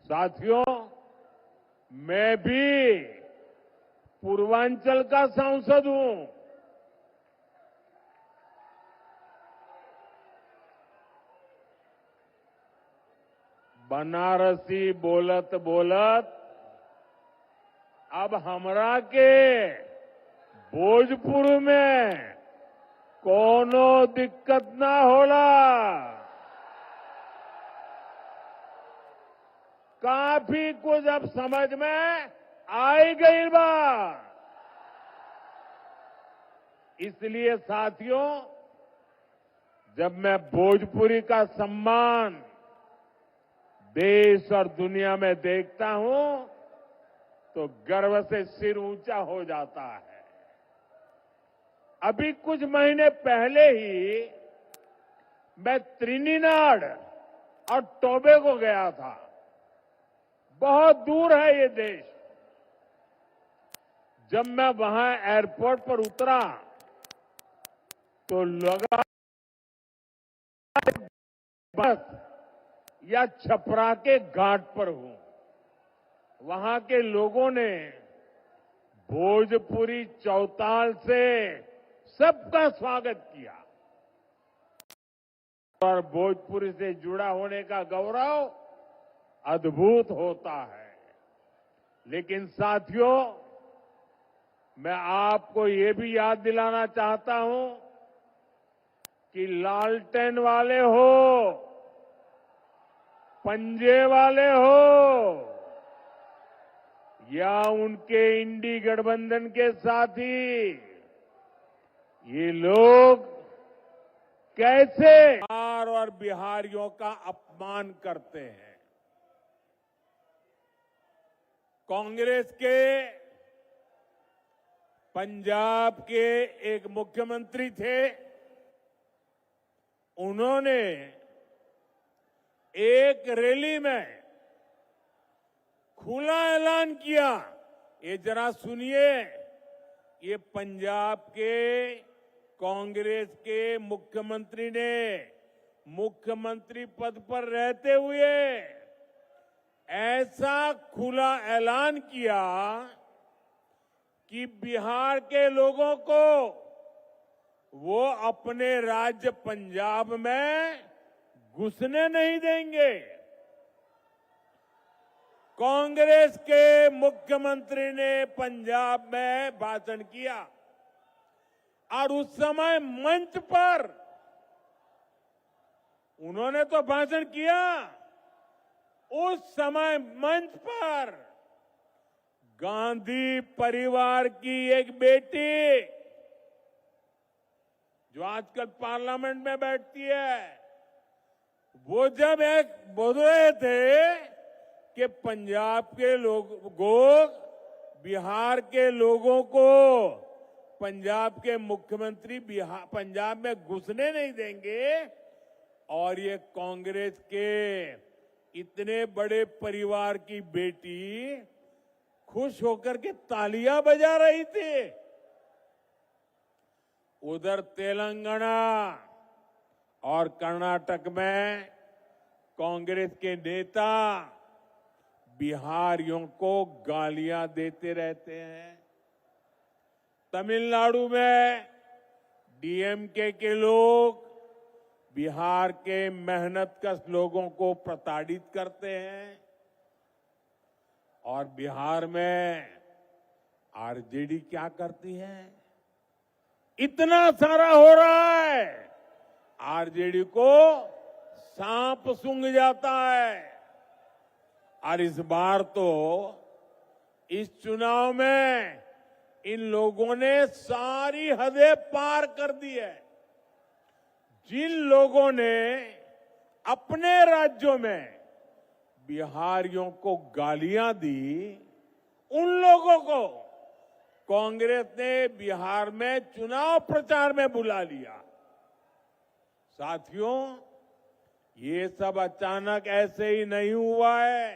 साथियों, मैं भी पूर्वांचल का सांसद हूं। बनारसी बोलत बोलत अब हमरा के भोजपुर में कोनो दिक्कत ना होला। काफी कुछ अब समझ में आई गई बात। इसलिए साथियों, जब मैं भोजपुरी का सम्मान देश और दुनिया में देखता हूं तो गर्व से सिर ऊंचा हो जाता है। अभी कुछ महीने पहले ही मैं त्रिनिदाद और टोबैगो गया था। बहुत दूर है ये देश। जब मैं वहां एयरपोर्ट पर उतरा तो लगा बस या छपरा के घाट पर हूं। वहां के लोगों ने भोजपुरी चौताल से सबका स्वागत किया और भोजपुरी से जुड़ा होने का गौरव अद्भुत होता है। लेकिन साथियों, मैं आपको ये भी याद दिलाना चाहता हूं कि लालटेन वाले हो, पंजे वाले हो या उनके इंडी गठबंधन के साथी, ये लोग कैसे बिहार और बिहारियों का अपमान करते हैं। कांग्रेस के पंजाब के एक मुख्यमंत्री थे। उन्होंने एक रैली में खुला ऐलान किया। ये जरा सुनिए, ये पंजाब के कांग्रेस के मुख्यमंत्री ने मुख्यमंत्री पद पर रहते हुए ऐसा खुला ऐलान किया कि बिहार के लोगों को वो अपने राज्य पंजाब में घुसने नहीं देंगे। कांग्रेस के मुख्यमंत्री ने पंजाब में भाषण किया और उस समय मंच पर उन्होंने तो भाषण किया, उस समय मंच पर गांधी परिवार की एक बेटी जो आजकल पार्लियामेंट में बैठती है, वो जब एक बोल रहे थे कि पंजाब के लोगों, बिहार के लोगों को पंजाब के मुख्यमंत्री पंजाब में घुसने नहीं देंगे, और ये कांग्रेस के इतने बड़े परिवार की बेटी खुश होकर के तालियां बजा रही थी। उधर तेलंगाना और कर्नाटक में कांग्रेस के नेता बिहारियों को गालियां देते रहते हैं। तमिलनाडु में डीएमके के लोग बिहार के मेहनतकश लोगों को प्रताड़ित करते हैं, और बिहार में आरजेडी क्या करती है? इतना सारा हो रहा है, आरजेडी को सांप सूंघ जाता है। और इस बार तो इस चुनाव में इन लोगों ने सारी हदें पार कर दी है। जिन लोगों ने अपने राज्यों में बिहारियों को गालियां दी, उन लोगों को कांग्रेस ने बिहार में चुनाव प्रचार में बुला लिया। साथियों, ये सब अचानक ऐसे ही नहीं हुआ है।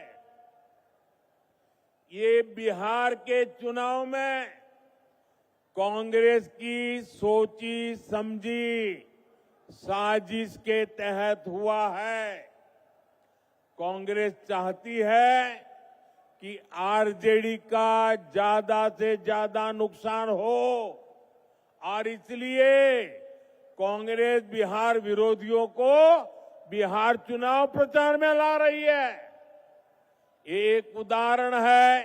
ये बिहार के चुनाव में कांग्रेस की सोची समझी साजिश के तहत हुआ है। कांग्रेस चाहती है कि आरजेडी का ज्यादा से ज्यादा नुकसान हो और इसलिए कांग्रेस बिहार विरोधियों को बिहार चुनाव प्रचार में ला रही है। एक उदाहरण है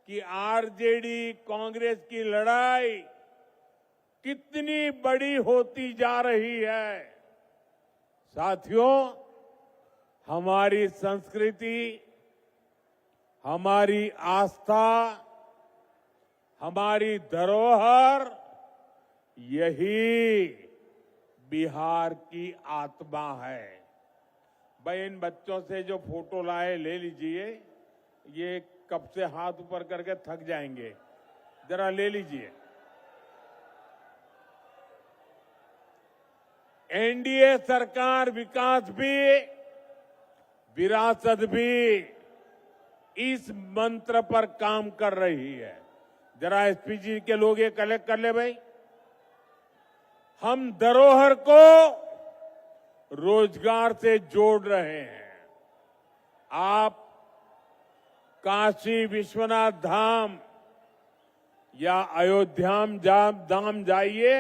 कि आरजेडी कांग्रेस की लड़ाई कितनी बड़ी होती जा रही है। साथियों, हमारी संस्कृति, हमारी आस्था, हमारी धरोहर यही बिहार की आत्मा है। भाई, इन बच्चों से जो फोटो लाए ले लीजिए। ये कब से हाथ ऊपर करके थक जाएंगे, जरा ले लीजिए। एनडीए सरकार विकास भी विरासत भी इस मंत्र पर काम कर रही है। जरा एसपीजी के लोग ये कलेक्ट कर ले भाई। हम धरोहर को रोजगार से जोड़ रहे हैं। आप काशी विश्वनाथ धाम या अयोध्या धाम जाइए,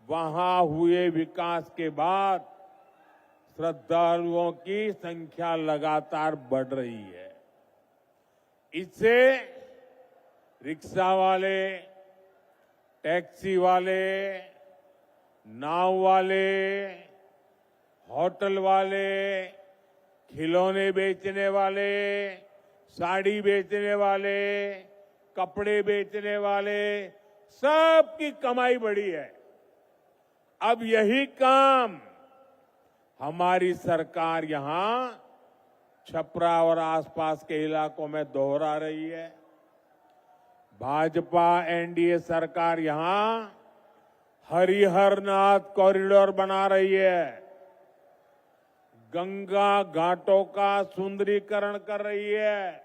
वहां हुए विकास के बाद श्रद्धालुओं की संख्या लगातार बढ़ रही है। इससे रिक्शा वाले, टैक्सी वाले, नाव वाले, होटल वाले, खिलौने बेचने वाले, साड़ी बेचने वाले, कपड़े बेचने वाले, सबकी कमाई बढ़ी है। अब यही काम हमारी सरकार यहां छपरा और आसपास के इलाकों में दोहरा रही है। भाजपा एनडीए सरकार यहां हरिहरनाथ कॉरिडोर बना रही है, गंगा घाटों का सुंदरीकरण कर रही है।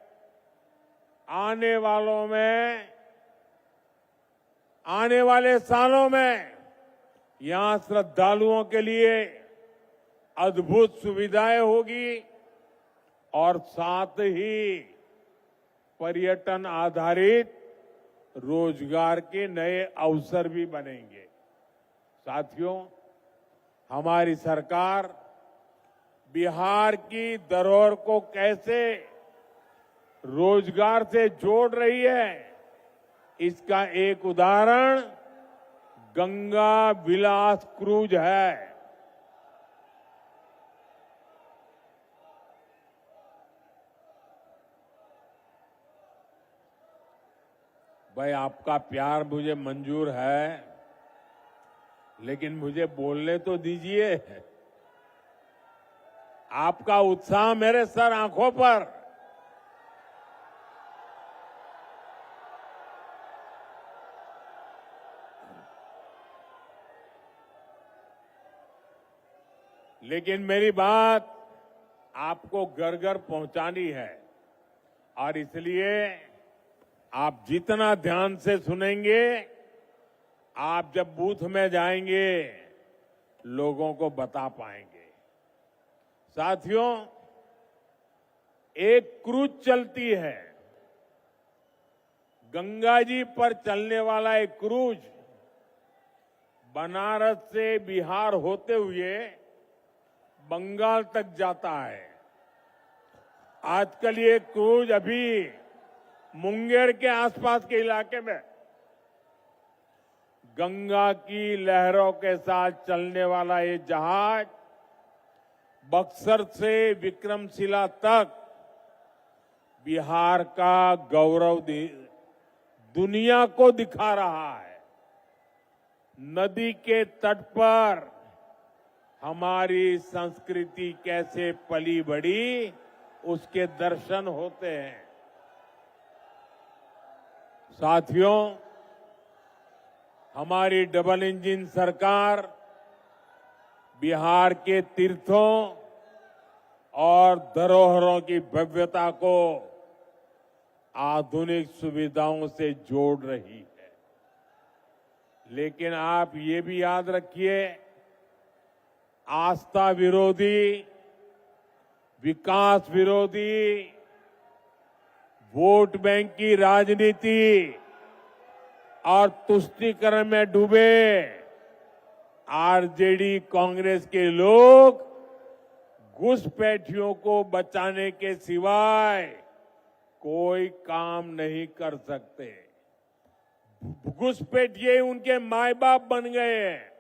आने वाले सालों में यहां श्रद्धालुओं के लिए अद्भुत सुविधाएं होगी और साथ ही पर्यटन आधारित रोजगार के नए अवसर भी बनेंगे। साथियों, हमारी सरकार बिहार की धरोहर को कैसे रोजगार से जोड़ रही है, इसका एक उदाहरण गंगा विलास क्रूज है। भाई, आपका प्यार मुझे मंजूर है, लेकिन मुझे बोलने तो दीजिए। आपका उत्साह मेरे सर आंखों पर। लेकिन मेरी बात आपको घर घर पहुंचानी है और इसलिए आप जितना ध्यान से सुनेंगे, आप जब बूथ में जाएंगे लोगों को बता पाएंगे। साथियों, एक क्रूज चलती है, गंगा जी पर चलने वाला एक क्रूज बनारस से बिहार होते हुए बंगाल तक जाता है। आजकल ये क्रूज अभी मुंगेर के आसपास के इलाके में गंगा की लहरों के साथ चलने वाला ये जहाज बक्सर से विक्रमशिला तक बिहार का गौरव दुनिया को दिखा रहा है। नदी के तट पर हमारी संस्कृति कैसे पली बढ़ी, उसके दर्शन होते हैं। साथियों, हमारी डबल इंजन सरकार बिहार के तीर्थों और धरोहरों की भव्यता को आधुनिक सुविधाओं से जोड़ रही है। लेकिन आप ये भी याद रखिए, आस्था विरोधी विकास विरोधी वोट बैंक की राजनीति और तुष्टीकरण में डूबे आरजेडी कांग्रेस के लोग घुसपैठियों को बचाने के सिवाय कोई काम नहीं कर सकते। घुसपैठिए उनके माए बाप बन गए हैं।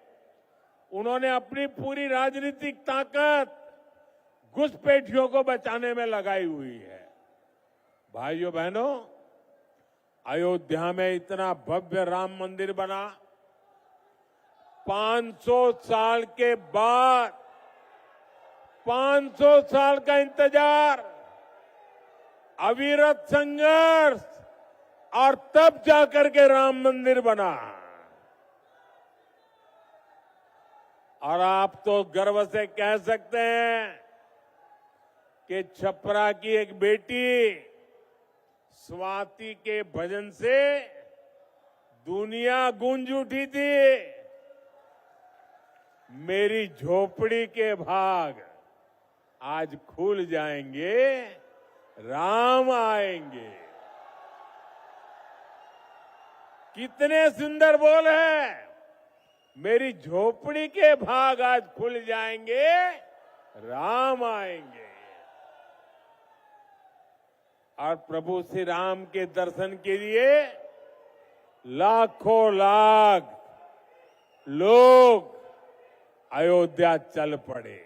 उन्होंने अपनी पूरी राजनीतिक ताकत घुसपैठियों को बचाने में लगाई हुई है। भाइयों बहनों, अयोध्या में इतना भव्य राम मंदिर बना, 500 साल के बाद 500 साल का इंतजार, अविरत संघर्ष, और तब जाकर के राम मंदिर बना। और आप तो गर्व से कह सकते हैं कि छपरा की एक बेटी स्वाति के भजन से दुनिया गूंज उठी थी। मेरी झोपड़ी के भाग आज खुल जाएंगे, राम आएंगे। कितने सुंदर बोल है। मेरी झोपड़ी के भाग आज खुल जाएंगे, राम आएंगे। और प्रभु श्री राम के दर्शन के लिए लाखों लाख लोग अयोध्या चल पड़े।